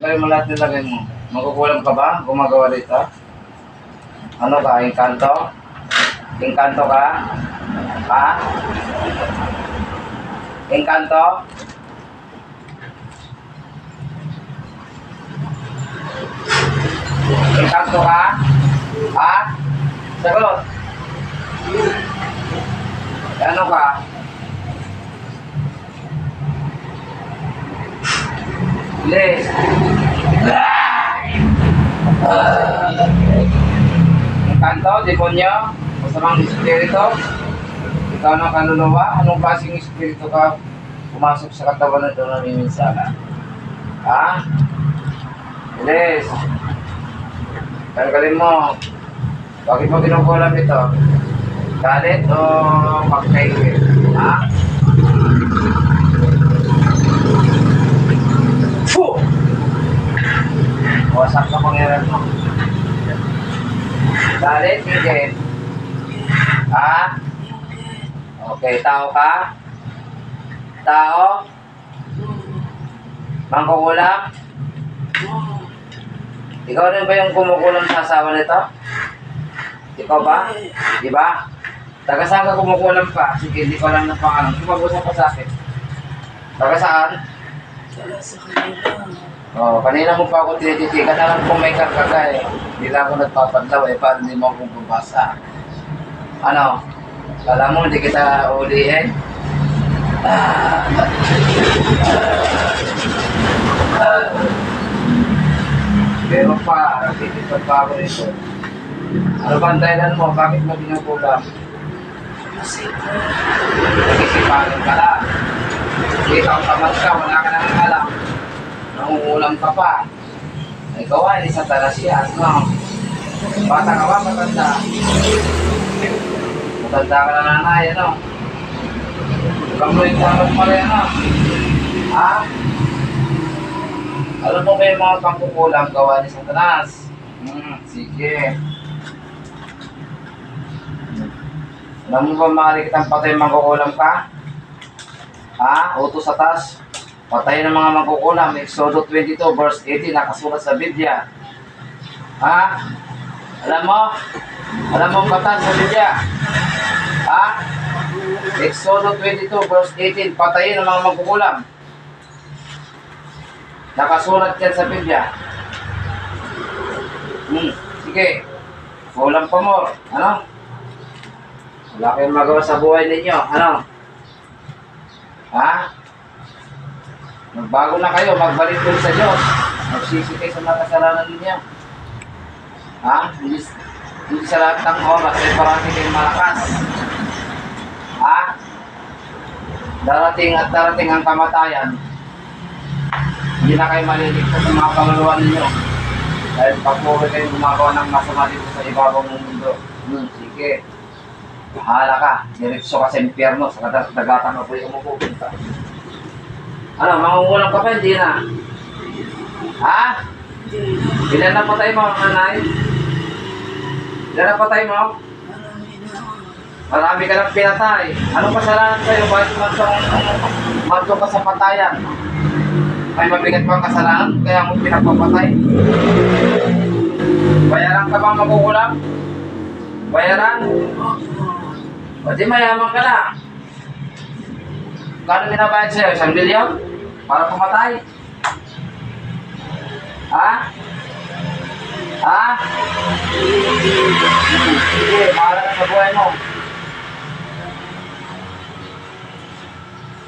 Lagay mo lahat nilagay mo. Magkukulam ka ba? Gumagawa dito? Ano ka? Engkanto? Engkanto ka? Ha? Engkanto? Engkanto ka? Ha? Sagot. Ano ka? Bilis. Engkanto, demonyo, masamang espiritu. Ikaw na kaluluwa, anong klaseng espiritu ka pumasok sa katawan na ito na miminsala? Ha? Bilis. Tanggalin mo. Bakit mo kinukulam ito? Galit o pagkaigit? Ha? Puh! Wasak na pangyayari mo. Galit, higit. Ha? Okay, tao ka? Tao? Mangkukulam? Ikaw rin ba yung kumukulam sa asawa nito? Ikaw ba? Di ba? Taga saan ka kumukulam pa? Sige, hindi ko alam ng pangalan. Kumag-usap ka sa akin. Taga saan? Taga sa kanila. Oh, kanina mo pa ako tinititigan. Alam kung may karkaga eh. Hindi lang ako nagpapadlaw eh. Paano hindi mo akong bubasa? Ano? Kala mo hindi kita ulihin? Pero pa, titipad pa ako nito. Ano ba ang dahilan mo? Bakit mo binukulam? Nagisipagan ka lang. Ikaw tamad ka, wala ka nang alam. Nangungulam ka pa. Ikaw ay isang talasyan, no? Bata ka ba? Matanda? Matanda ka na nanay, ano? Ikaw mo yung tamad pa rin, ano? Ha? Alam mo ba yung mga pangkukulam gawa ni Satanas? Sige. Alam mo ba maaari kitang patay mangkukulam ka? Ha? Utos sa taas. Patay ng mga mangkukulam. Exodus 22 verse 18 nakasulat sa Biblia. Ha? Alam mo? Alam mo ang batas sa Biblia? Ha? Exodus 22 verse 18 patayin ng mga mangkukulam. Nakasulat yan sa Biblia. Sige. Kulang pa mo. Ano? Wala kayong magawa sa buhay ninyo. Ano? Ha? Magbago na kayo. Magbalik po sa Diyos. Magsisi kayo sa mga kasalanan ninyo. Ha? Hindi sa lahat ng oras ay parami kayong malakas. Ha? Darating at darating ang kamatayan. Hindi na kayo maliligtas sa mga pangalawa ninyo. Dahil pagpuri kayo gumagawa ng masama dito sa ibabaw ng mundo. Sige. Bahala ka. Diretso ka sa impyerno. Sa kadagatan mo po yung umupupunta. Ano, mangungulang ka pa? Hindi na. Ha? Ilan na patay mo, nanay? Ilan na patay mo? Marami ka lang pinatay. Anong kasalanan sa'yo? Bakit magto ka sa patayan? May mabigat bang kasalanan, kaya mo pinagpapatay? Bayaran ka bang makukulam? Bayaran? O di mayaman ka na. Kano binabayad sa'yo? 1 milyon? Para pumatay? Ha? Ha? Sige, mahala ka sa buhay mo.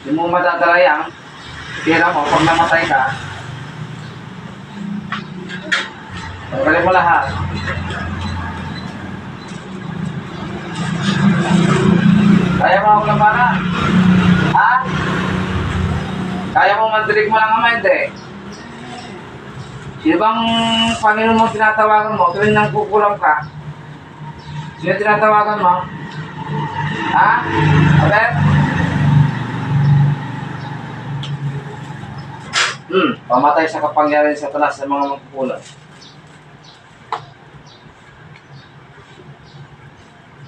Hindi mo madadala yan. Tira mo, pag namatay ka, tanggalin mo lahat. Kaya mo ako labanan? Ha? Kaya mo mandilig mo lang naman, hindi? Sino bang Panginoon mo tinatawagan mo tuwing nang kukulam ka? Sino tinatawagan mo? Ha? Okay? Pamatay sa kapangyarihan sa Satanas sa mga magkukulam.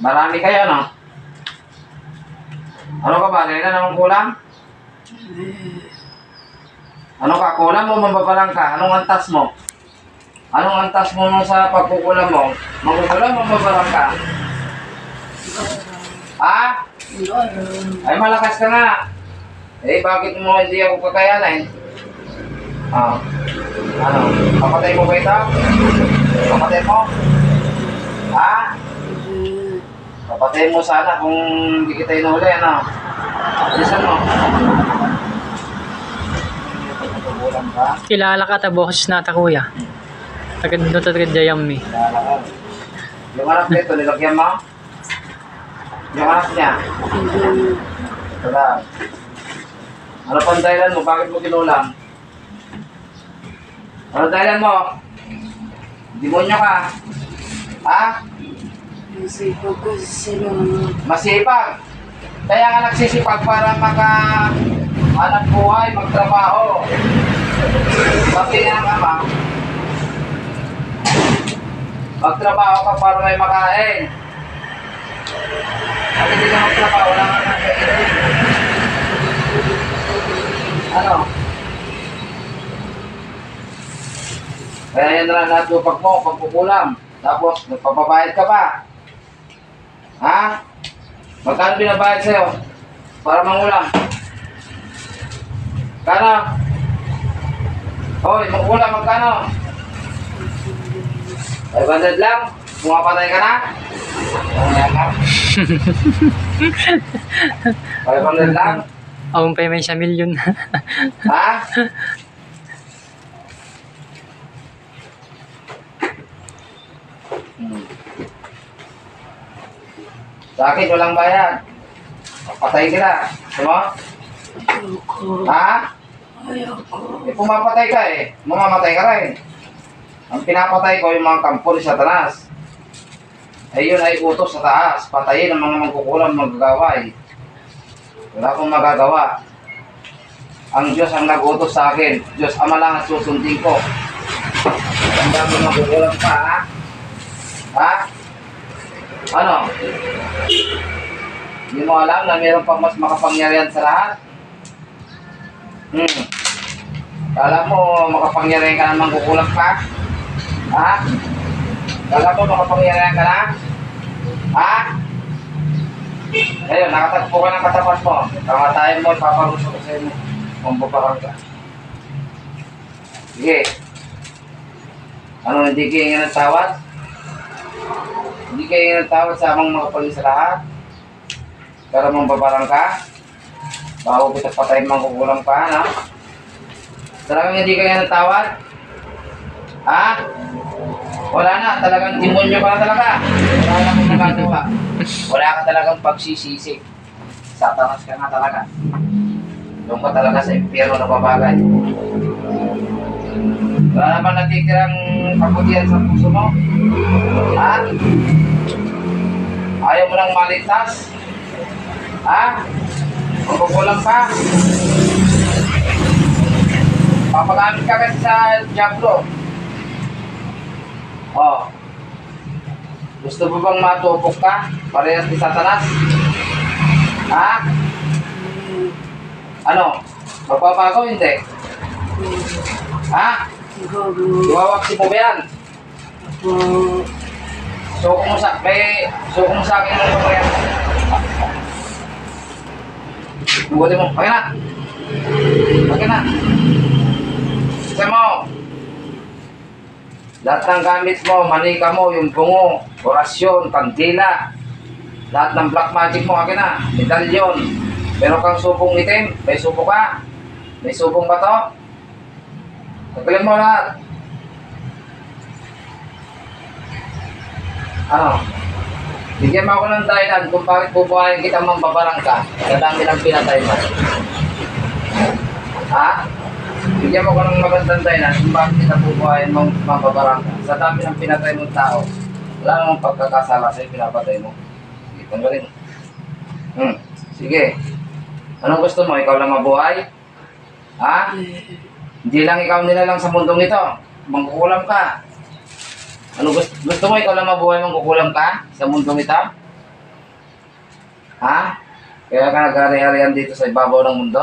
Marami kayo, no? Ano ka ba? Kailan naman kulang? Ano ka? Kulam mo, mababarang ka? Anong antas mo? Anong antas mo nung sa pagkukulam mo? Magkukulam mo, mababarang ka? Ha? Ay, malakas ka nga. Eh, bakit mo hindi ako kakayanin? Ah, ano? Kapatay mo ba ito? Kapatay mo? Ha? Kapatay mo sana kung hindi kita inuli, ano? Bilisan mo. Pagkukulam ka? Kilala ka ta boses na ta kuya. Tagad do tagad jayam mi. Kilala ka. Yung anak nito, nilagyan mo? Yung anak niya? Ito lang. Ano pang dahilan mo? Bakit mo kinulam? Ano dahilan mo? Demonyo ka? Ha? Masipag ko sila. Masipag. Kaya nga nagsisipag para hanap buhay, magtrabaho. Sabi nga ng ama, magtrabaho ka para may makain. Pag hindi ka magtrabaho, wala ka nang kainin. Ano? Kaya yan na natupag mo, pagkukulam. Tapos, nagpapabayad ka pa. Ha? Magkano binabayad sa'yo? Para mangulam? Kano? Hoy, mangulam, magkano? 500 lang? Pumapatay ka na? Mamaya ka? 500 lang? Awang pa may 1 milyon. Ha? Sa akin, walang bayad. Patay ka na. Diba? Ayoko. Ha? Ayoko. Eh, pumapatay ka eh. Mamamatay ka rin. Ang pinapatay ko yung mga kampo ni Satanas. Ay yun ay utos sa taas. Patayin ang mga magkukulang magagaway. Wala akong magagawa. Ang Diyos ang nag-utos sa akin. Diyos Ama lang ang susundin ko. Ang dami magkukulang pa, ha? Ha? Ano? Hindi mo alam na mayroon pang mas makapangyarihan sa lahat? Kala mo makapangyarihan ka na mangkukulang pa? Ha? Kala mo makapangyarihan ka na? Ha? Ayun, nakatagpo ka ng katapat mo. Kamatayin mo, ipaparuso ko sa inyo. Mambabarang ka. Sige. Ano, hindi kayo ng tawad? Hindi kayo ng tawad sa amang makapaling sa lahat? Pero mambabarang ka? Bago kita patayin mangkukulang pa, no? Talagang hindi kayo ng tawad? Ha? Wala na, talagang demonyo ka na talaga. Wala na akong nagagawa. Wala ka talagang pagsisisi. Satanas ka nga talaga. Doon ka talaga sa impyerno na babagay. Wala naman natitirang kabutihan sa puso mo? Ha? Ayaw mo lang maligtas? Ha? Magkukulang pa? Papagamit ka kasi sa Diablo. Oh. Gusto mo bang matupok ka? Parehas ni Satanas? Ha? Ano? Magbabago hindi? Ha? Iwawaksi mo ba yan? Sukong mo sa akin ng mga yan. Bukutin mo. Pagin na. Pagin na. Isa mo. Lahat ng gamit mo, manika mo, yung bungo, orasyon, kandila. Lahat ng black magic mo, akin na. Medalyon. Meron kang subong itim. May subo ka. May subong ba to? Tagpilin mo lahat. Ano? Bigyan mo ako ng dahilan kung bakit bubuhayin kita mambabarang ka sa dami ng pinatay mo. Ha? Bigyan mo ako ng magandang dahilan kung bakit kita bubuhayin mambabarang ka sa dami ng pinatay mong tao. Wala namang pagkakasala sa'yo pinapatay mo. Sige, tanggalin mo. Sige. Anong gusto mo? Ikaw lang mabuhay? Ha? Hindi lang ikaw nilalang sa mundong ito. Mangkukulam ka. Ano gusto mo? Ikaw lang mabuhay, mangkukulam ka sa mundong ito? Ha? Kaya ka nag-ari-arian dito sa ibabaw ng mundo?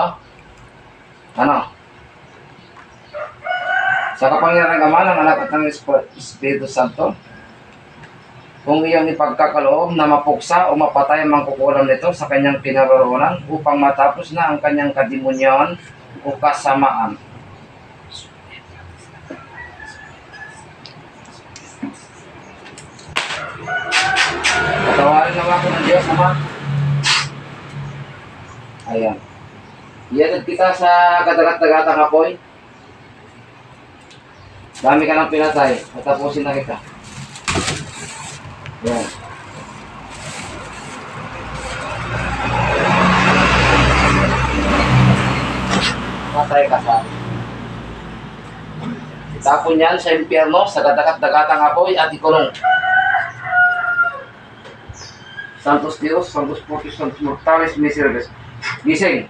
Ano? Sa kapangyarihan ng Ama, ng Anak at ng Espiritu Santo, kung iyong ipagkakaloob na mapuksa o mapatay ang mangkukulam nito sa kanyang pinaroroonan upang matapos na ang kanyang kadimonyon o kasamaan. Patawarin naman ako ng Diyos, Ama. Ayan. Iyanod kita sa kadagat-dagatang apoy. Dami ka ng pinatay. Matapusin na kita. Ayan. Patay ka sa akin. Itapon yan sa impyerno, sa kadagat-dagatang apoy at ikulong. Santos Dios, Santos Fortis, Santos Mortales, Misericordes. Gising.